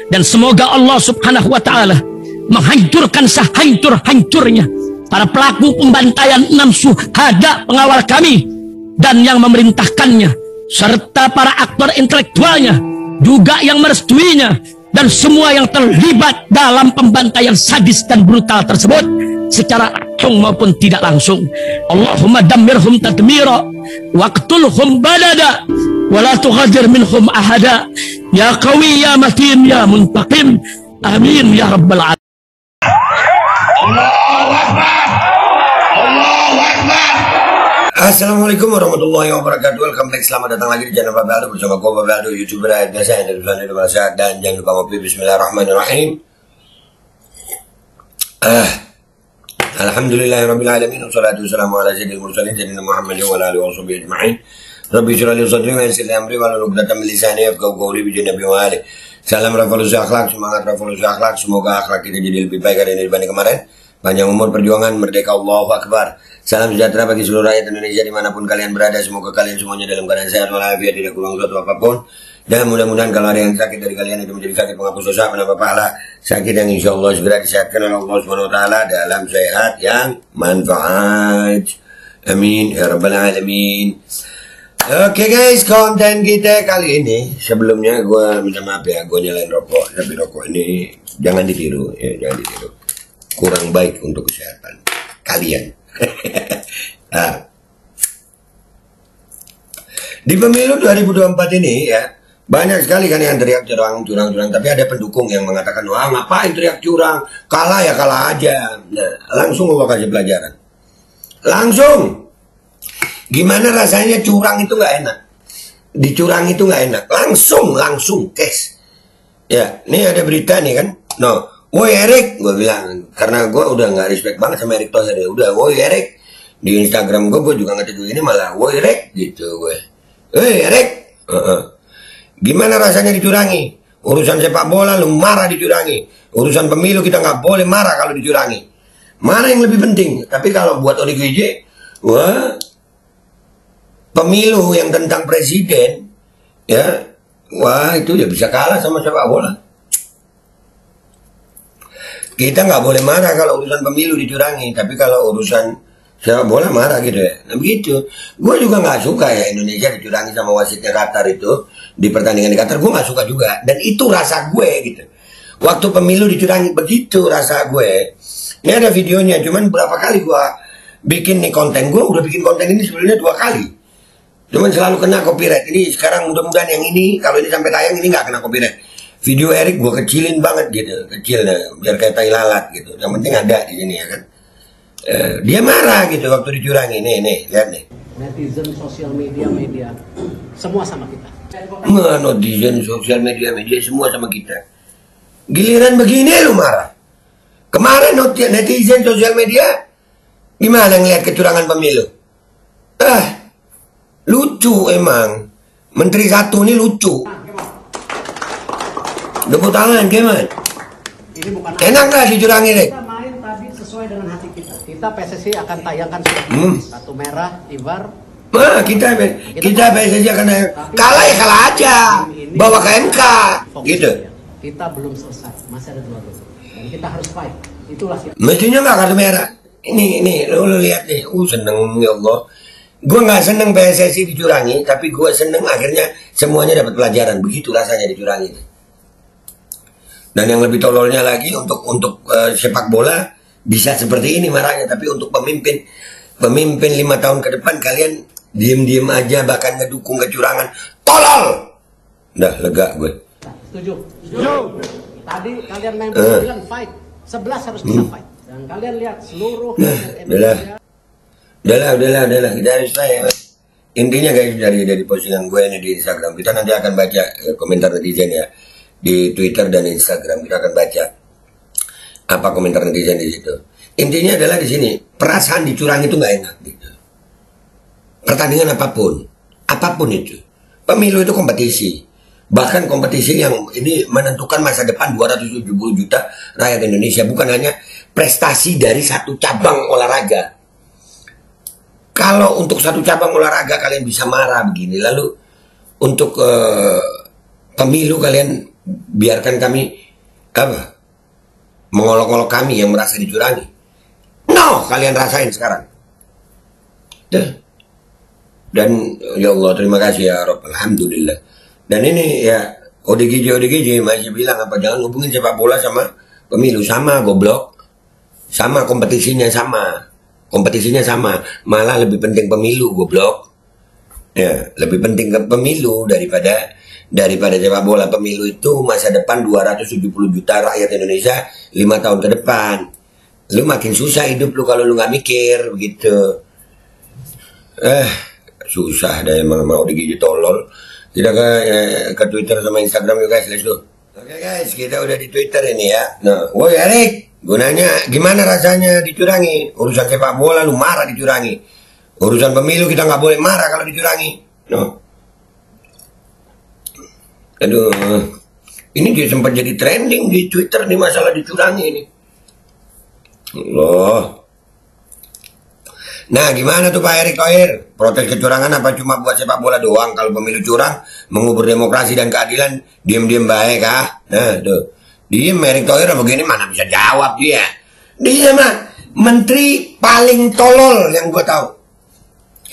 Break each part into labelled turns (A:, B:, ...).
A: Dan semoga Allah subhanahu wa ta'ala menghancurkan sehancur-hancurnya para pelaku pembantaian 6 syuhada pengawal kami dan yang memerintahkannya, serta para aktor intelektualnya juga yang merestuinya, dan semua yang terlibat dalam pembantaian sadis dan brutal tersebut secara langsung maupun tidak langsung. Allahumma dammirhum tadmira waqtulhum badada wala tughadir minhum ahada ya qawi ya matin ya muntaqim amin ya rabbal alamin.
B: Allahu Akbar. Allahu Akbar.
C: Assalamualaikum warahmatullahi wabarakatuh. Welcome back, selamat datang lagi di channel Bapak Aldo bersama gue Bapak Aldo, YouTuber ayat biasa yang dari Sulawesi Indonesia. Dan jangan lupa ngopi. Bismillahirrahmanirrahim. Alhamdulillahirabbil alamin wassalatu wassalamu ala sayyidil mursalin sayyidina Muhammadin wa ala alihi washabihi ajma'in. Rabbi shrah li sadri wa yassir li amri wahlul 'uqdatam min lisani yafqahu qawli bi Nabi wa ali. Salam revolusi akhlak, semangat revolusi akhlak. Semoga akhlak kita jadi lebih baik hari ini dibanding kemarin. Panjang umur, perjuangan, merdeka, Allahu Akbar. Salam sejahtera bagi seluruh rakyat Indonesia dimanapun kalian berada. Semoga kalian semuanya dalam keadaan sehat walafiat, tidak kurang suatu apapun. Dan mudah-mudahan kalau ada yang sakit dari kalian itu menjadi sakit penghapus dosa, menambah pahala. Sakit yang insya Allah segera disehatkan oleh Allah SWT dalam sehat yang manfaat. Amin ya rabbal alamin. Oke guys, konten kita kali ini, sebelumnya gue minta maaf ya, gue nyalain rokok, tapi rokok ini jangan ditiru ya, jangan ditiru. Kurang baik untuk kesehatan kalian. Nah, di pemilu 2024 ini ya, banyak sekali kan yang teriak curang, tapi ada pendukung yang mengatakan, wah ngapain teriak curang, kalah ya kalah aja. Nah, langsung gue kasih pelajaran. Langsung. Gimana rasanya curang itu nggak enak. Dicurang itu nggak enak. Langsung, cash. Ya, ini ada berita nih kan. No. Woi Erik, gue bilang, karena gue udah nggak respect banget sama Erik Thohir. Udah, woi Erik, di Instagram gue juga nggak tahu ini malah, woi Erik, gitu gue. Erik, gimana rasanya dicurangi? Urusan sepak bola lu marah dicurangi. Urusan pemilu kita nggak boleh marah kalau dicurangi. Mana yang lebih penting? Tapi kalau buat Odi GJ, wah, pemilu yang tentang presiden, ya, wah itu ya bisa kalah sama sepak bola. Kita nggak boleh marah kalau urusan pemilu dicurangi, tapi kalau urusan sepak bola marah gitu ya. Nah begitu. Gue juga nggak suka ya Indonesia dicurangi sama wasitnya Qatar itu di pertandingan di Qatar. Gue nggak suka juga. Dan itu rasa gue gitu. Waktu pemilu dicurangi begitu rasa gue. Ini ada videonya. Cuman berapa kali gue bikin nih konten. Gue udah bikin konten ini sebelumnya 2 kali. Cuman selalu kena copyright. Ini sekarang mudah-mudahan yang ini kalau ini sampai tayang ini nggak kena copyright. Video Erik gue kecilin banget gitu, kecil biar kayak tai lalat gitu. Yang penting ada di sini ya kan. Dia marah gitu waktu dicurangi. Nih, lihat nih.
D: Netizen, sosial media, semua sama kita.
C: Netizen, sosial media semua sama kita. Giliran begini lu marah. Kemarin netizen, sosial media gimana ngeliat kecurangan pemilu? Lucu emang. Menteri satu ini lucu. Tepuk tangan, gimana?
D: Ini bukan
C: enak nggak dicurangi, Rek?
D: Kita main tadi sesuai dengan hati kita. Kita PSSI akan tayangkan kartu merah, Ibar.
C: Nah, kita PSSI akan kalah ya kalah aja. Bawa ke MK, gitu.
D: Kita belum selesai, masih ada 2 gol. Dan kita harus fight. Itulah kita.
C: Mestinya nggak kartu merah. Ini, lu lihat nih. Seneng ya Allah. Gue nggak seneng PSSI dicurangi, tapi gue seneng akhirnya semuanya dapat pelajaran. Begitu rasanya dicurangi. Dan yang lebih tololnya lagi untuk sepak bola bisa seperti ini marahnya, tapi untuk pemimpin 5 tahun ke depan kalian diem aja bahkan ngedukung kecurangan, tolol. Udah lega gue.
D: Setuju. Tadi kalian main bola bilang fight, 11 harus bisa fight. Dan kalian lihat seluruh Indonesia. Udahlah, kita harus fight. Intinya guys dari postingan gue ini di Instagram, kita nanti akan baca komentar netizen ya. Di Twitter dan Instagram kita akan baca apa komentar netizen di situ. Intinya adalah di sini perasaan dicurangi itu nggak enak gitu. Pertandingan apapun itu, pemilu itu kompetisi, bahkan kompetisi yang ini menentukan masa depan 270 juta rakyat Indonesia, bukan hanya prestasi dari satu cabang olahraga. Kalau untuk satu cabang olahraga kalian bisa marah begini, lalu untuk pemilu kalian
C: biarkan kami apa mengolok-olok kami yang merasa dicurangi. No, kalian rasain sekarang. Dan ya Allah, terima kasih ya Rob, alhamdulillah. Dan ini ya ODGJ masih bilang apa, jangan hubungin sepak bola sama pemilu. Sama goblok, sama kompetisinya sama, malah lebih penting pemilu goblok. Ya, lebih penting ke pemilu daripada sepak bola. Pemilu itu masa depan 270 juta rakyat Indonesia 5 tahun ke depan. Lu makin susah hidup lu kalau lu nggak mikir begitu. Susah dah emang mau digigit tolol. Kita ke Twitter sama Instagram yuk guys, let's go. Oke guys, kita udah di Twitter ini ya. Nah, woi Erik, gunanya gimana rasanya dicurangi? Urusan sepak bola lu marah dicurangi. Urusan pemilu kita nggak boleh marah kalau dicurangi. No. Aduh, ini dia sempat jadi trending di Twitter nih masalah dicurangi ini. Allah. Nah, gimana tuh Pak Erick Thohir? Protes kecurangan apa cuma buat sepak bola doang? Kalau pemilu curang, mengubur demokrasi dan keadilan, diam-diam baik kah? Nah, tuh. Diem Erick Thohir begini mana bisa jawab dia. Dia mah menteri paling tolol yang gue tahu.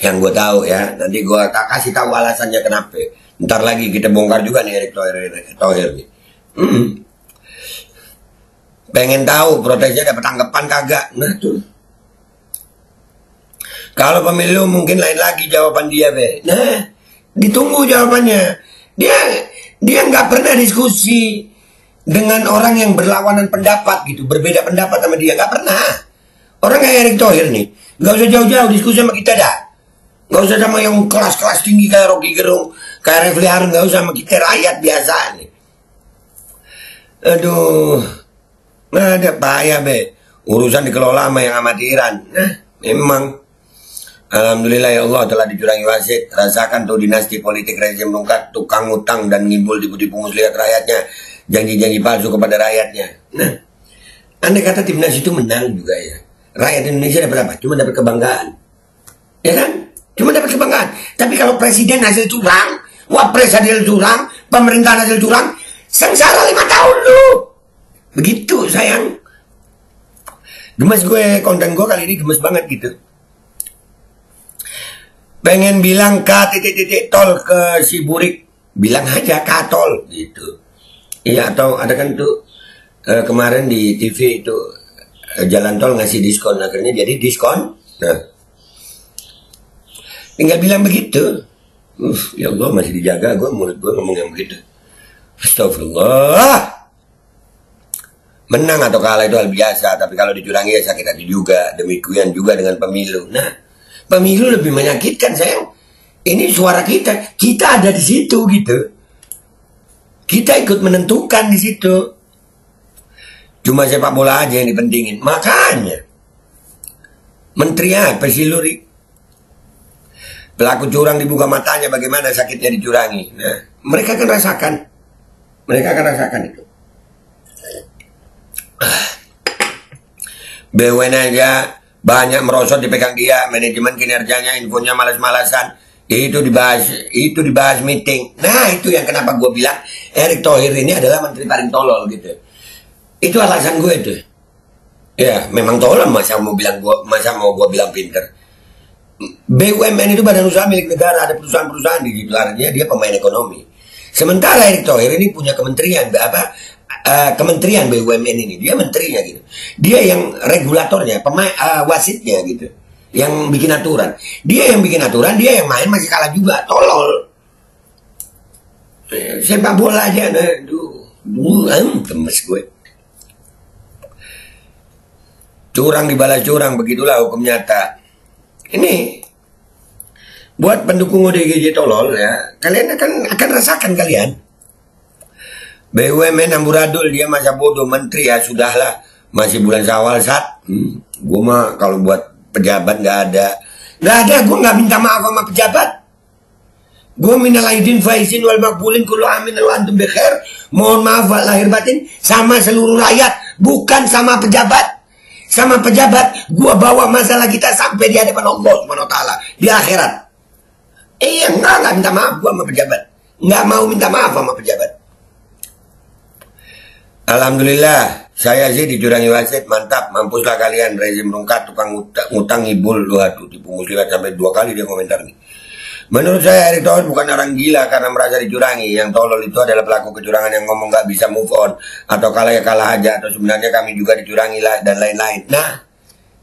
C: Yang gue tahu ya, nanti gue kasih tahu alasannya kenapa. Ntar lagi kita bongkar juga nih Erick Thohir nih. Pengen tahu protesnya dapat tanggapan kagak? Nah tuh. Kalau pemilu mungkin lain lagi jawaban dia, be. Nah, ditunggu jawabannya. Dia nggak pernah diskusi dengan orang yang berlawanan pendapat gitu, berbeda pendapat sama dia, nggak pernah. Orang kayak Erick Thohir nih, nggak usah jauh-jauh diskusi sama kita dah. Nggak usah sama yang kelas-kelas tinggi kayak Rocky Gerung, kayak Refli Harun, nggak usah sama kita rakyat biasa nih. Aduh, nggak ada bahaya, be. Urusan dikelola sama yang amatiran. Nah, memang. Alhamdulillah ya Allah telah dicurangi wasit. Rasakan tuh dinasti politik rezim lengkap, tukang utang dan ngibul tipu-tipu muslihat rakyatnya, janji-janji palsu kepada rakyatnya. Nah, andai kata timnas itu menang juga ya, rakyat Indonesia dapat apa? Cuma dapat kebanggaan, ya kan? Cuma dapat kebanggaan. Tapi kalau presiden hasil curang, wapres hasil curang, pemerintahan hasil curang, sengsara 5 tahun lu. Begitu sayang. Gemes gue, konten gue kali ini gemes banget gitu. Pengen bilang tol ke si Burik, bilang aja katol gitu. Iya, atau ada kan tuh kemarin di TV itu jalan tol ngasih diskon, akhirnya jadi diskon. Nah, tinggal bilang begitu. Ya Allah, masih dijaga gue, mulut gue ngomong yang begitu. Astagfirullah. Menang atau kalah itu hal biasa, tapi kalau dicurangi ya sakit hati juga. Demikian juga dengan pemilu. Nah, pemilu lebih menyakitkan sayang. Ini suara kita ada di situ gitu. Kita ikut menentukan di situ. Cuma sepak bola aja yang dipentingin. Makanya menteri apa sih Luri? Pelaku curang dibuka matanya bagaimana sakitnya dicurangi. Nah, mereka akan rasakan. Mereka akan rasakan itu. BUMN aja banyak merosot dipegang dia, manajemen kinerjanya, infonya malas-malasan. Itu dibahas meeting. Nah, itu yang kenapa gue bilang Erick Thohir ini adalah menteri paling tolol gitu. Itu alasan gue itu. Ya, memang tolol, masa mau gue bilang pinter. BUMN itu badan usaha milik negara, ada perusahaan-perusahaan di situ, artinya dia pemain ekonomi. Sementara Erick Thohir ini punya kementerian kementerian BUMN ini, dia menterinya gitu. Dia yang regulatornya, wasitnya gitu. Yang bikin aturan. Dia yang bikin aturan, dia yang main masih kalah juga, tolol. Sepak bola aja, gemes gue. Curang dibalas curang, begitulah hukum nyata. Ini buat pendukung ODGJ tolol ya, kalian akan rasakan kalian. BUMN amburadul, dia masa bodoh menteri ya, sudahlah, masih bulan Syawal gue mah kalau buat pejabat nggak ada, gue nggak minta maaf sama pejabat. Gue minal aidin faizin wal makbulin kullu amin wa antum bikhair, mohon maaf lahir batin sama seluruh rakyat, bukan sama pejabat. Sama pejabat gue bawa masalah kita sampai di hadapan Allah Subhanahu wa taala di akhirat. Nggak minta maaf gue sama pejabat, nggak mau minta maaf sama pejabat. Alhamdulillah, saya sih dicurangi wasit, mantap, mampuslah kalian, rezim rungkat, tukang ngutang ngibul, aduh, tipu muslihat sampai 2 kali dia komentar nih. Menurut saya Erick Thohir bukan orang gila karena merasa dicurangi. Yang tolol itu adalah pelaku kecurangan yang ngomong gak bisa move on, atau kalah ya kalah aja, atau sebenarnya kami juga dicurangi lah, dan lain-lain. Nah,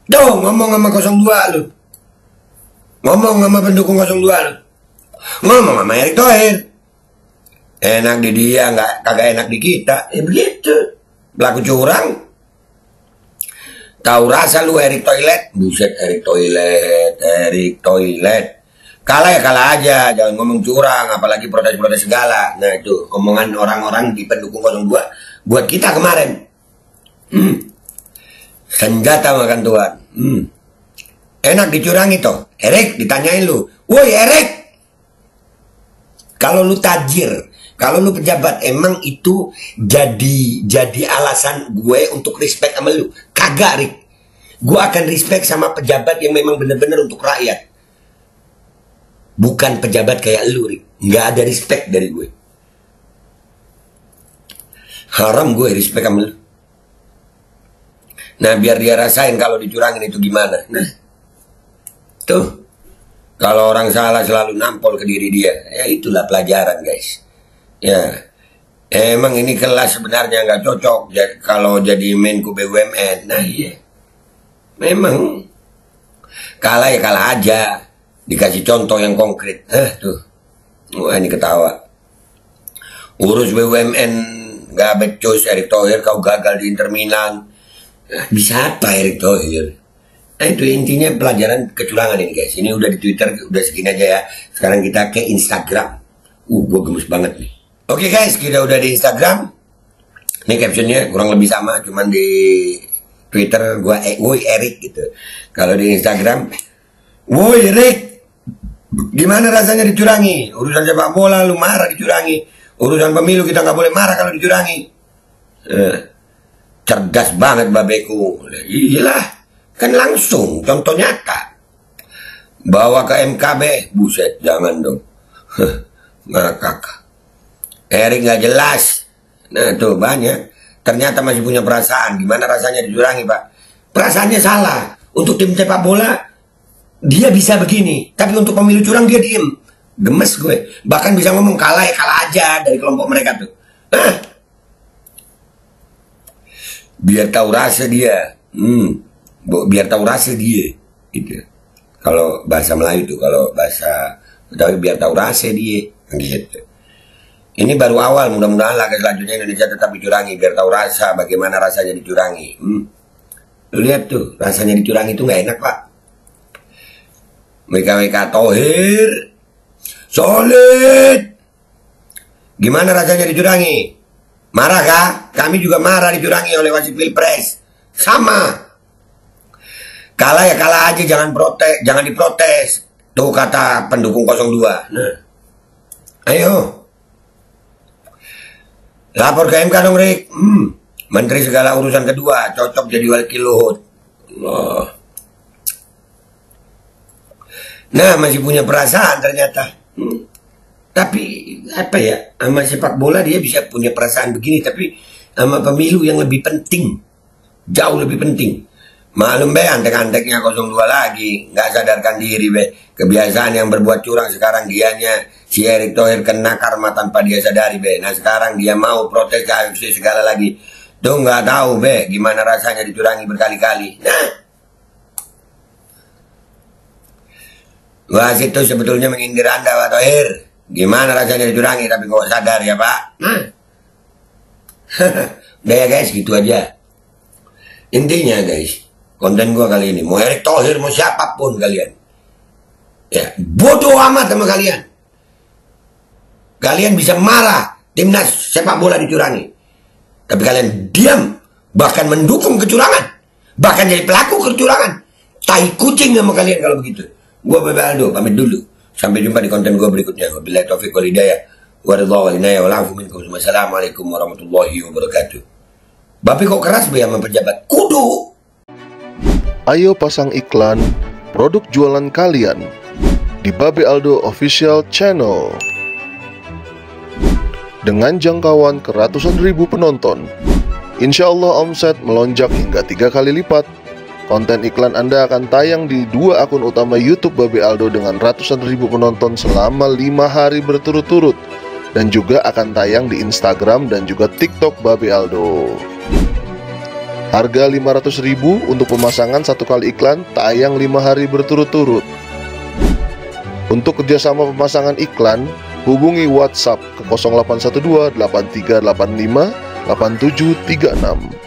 C: tuh ngomong sama 02 lu, ngomong sama pendukung 02 lu, ngomong sama Erick Thohir. Enak di dia, kagak enak di kita. Begitu. Pelaku curang. Tahu rasa lu Erick Toilet. Buset, Erick Toilet. Kalah ya kalah aja, jangan ngomong curang, apalagi protes-protes segala. Nah itu omongan orang-orang di pendukung 02 buat kita kemarin. Senjata makan Tuhan. Enak dicurangi toh. Erick, ditanyain lu, woi Erick, kalau lu tajir, kalau lu pejabat, emang itu jadi alasan gue untuk respect sama lu? Kagak, Rick. Gue akan respect sama pejabat yang memang bener-bener untuk rakyat. Bukan pejabat kayak lu, Rick. Nggak ada respect dari gue. Haram gue respect sama lu. Nah, biar dia rasain kalau dicurangin itu gimana. Nah, tuh. Kalau orang salah selalu nampol ke diri dia. Ya itulah pelajaran, guys. Ya, emang ini kelas sebenarnya nggak cocok kalau jadi Menko BUMN. Nah iya, memang kalah ya kalah aja. Dikasih contoh yang konkret. Tuh, wah ini ketawa. Urus BUMN nggak becus Erick Thohir, kau gagal di Inter Milan. Bisa apa Erick Thohir? Nah itu intinya pelajaran kecurangan ini guys. Ini udah di Twitter, udah segini aja ya. Sekarang kita ke Instagram. Gue gemes banget nih. Oke guys, kita udah di Instagram. Ini captionnya kurang lebih sama, cuman di Twitter gue woi Erick gitu. Kalau di Instagram, woi Erick, gimana rasanya dicurangi? Urusan sepak bola lu marah dicurangi. Urusan pemilu kita nggak boleh marah kalau dicurangi. Cerdas banget babeku. Iyalah, kan langsung contoh nyata. Bawa ke MKB, buset, jangan dong. Ngakak. Erick nggak jelas. Nah tuh banyak. Ternyata masih punya perasaan. Gimana rasanya dicurangi pak? Perasaannya salah. Untuk tim sepak bola dia bisa begini, tapi untuk pemilu curang dia diem. Gemes gue. Bahkan bisa ngomong kalah ya kalah aja dari kelompok mereka tuh. Biar tahu rasa dia. Biar tahu rasa dia. Gitu. Kalau bahasa Melayu tuh, kalau bahasa Betawi biar tahu rasa dia. Gitu. Ini baru awal, mudah-mudahan laga selanjutnya Indonesia tetap dicurangi, biar tahu rasa bagaimana rasanya dicurangi. Lu lihat tuh, rasanya dicurangi itu nggak enak pak. WKWK Thohir, solid. Gimana rasanya dicurangi? Marah kah? Kami juga marah dicurangi oleh wasit Pilpres. Sama. Kalah ya kalah aja, jangan protes, jangan diprotes. Tuh kata pendukung 02. Nah, ayo. Lapor ke MK dong, Rick. Menteri segala urusan kedua, cocok jadi wakil Luhut. Allah. Nah, masih punya perasaan ternyata. Tapi, apa ya, sama sepak bola dia bisa punya perasaan begini, tapi sama pemilu yang lebih penting. Jauh lebih penting. Malum be, antek-anteknya 02 lagi. Nggak sadarkan diri be. Kebiasaan yang berbuat curang sekarang dianya. Si Erick Thohir kena karma tanpa dia sadari be. Nah sekarang dia mau protes ke AFC segala lagi. Tuh nggak tahu be, gimana rasanya dicurangi berkali-kali. Nah, wasit itu sebetulnya mengindir Anda Pak Thohir. Gimana rasanya dicurangi tapi kok sadar ya Pak. Nah, udah ya guys, gitu aja. Intinya guys, konten gua kali ini, mau Erick Thohir, mau siapapun kalian, ya bodoh amat sama kalian. Kalian bisa marah timnas sepak bola dicurangi, tapi kalian diam, bahkan mendukung kecurangan, bahkan jadi pelaku kecurangan. Tai kucing sama kalian kalau begitu. Gua Bebe Aldo, pamit dulu. Sampai jumpa di konten gua berikutnya. Wabillahi taufiq wal hidayah. Wassalamualaikum warahmatullahi wabarakatuh. Bapak kok keras be sama pejabat? Kudu.
E: Ayo pasang iklan produk jualan kalian di Babe Aldo Official Channel. Dengan jangkauan ke ratusan ribu penonton, insya Allah omset melonjak hingga 3 kali lipat. Konten iklan Anda akan tayang di 2 akun utama YouTube Babe Aldo dengan ratusan ribu penonton selama 5 hari berturut-turut, dan juga akan tayang di Instagram dan juga TikTok Babe Aldo. Harga 500.000 untuk pemasangan 1 kali iklan, tayang 5 hari berturut-turut. Untuk kerjasama pemasangan iklan, hubungi WhatsApp ke 0812 8385 8736.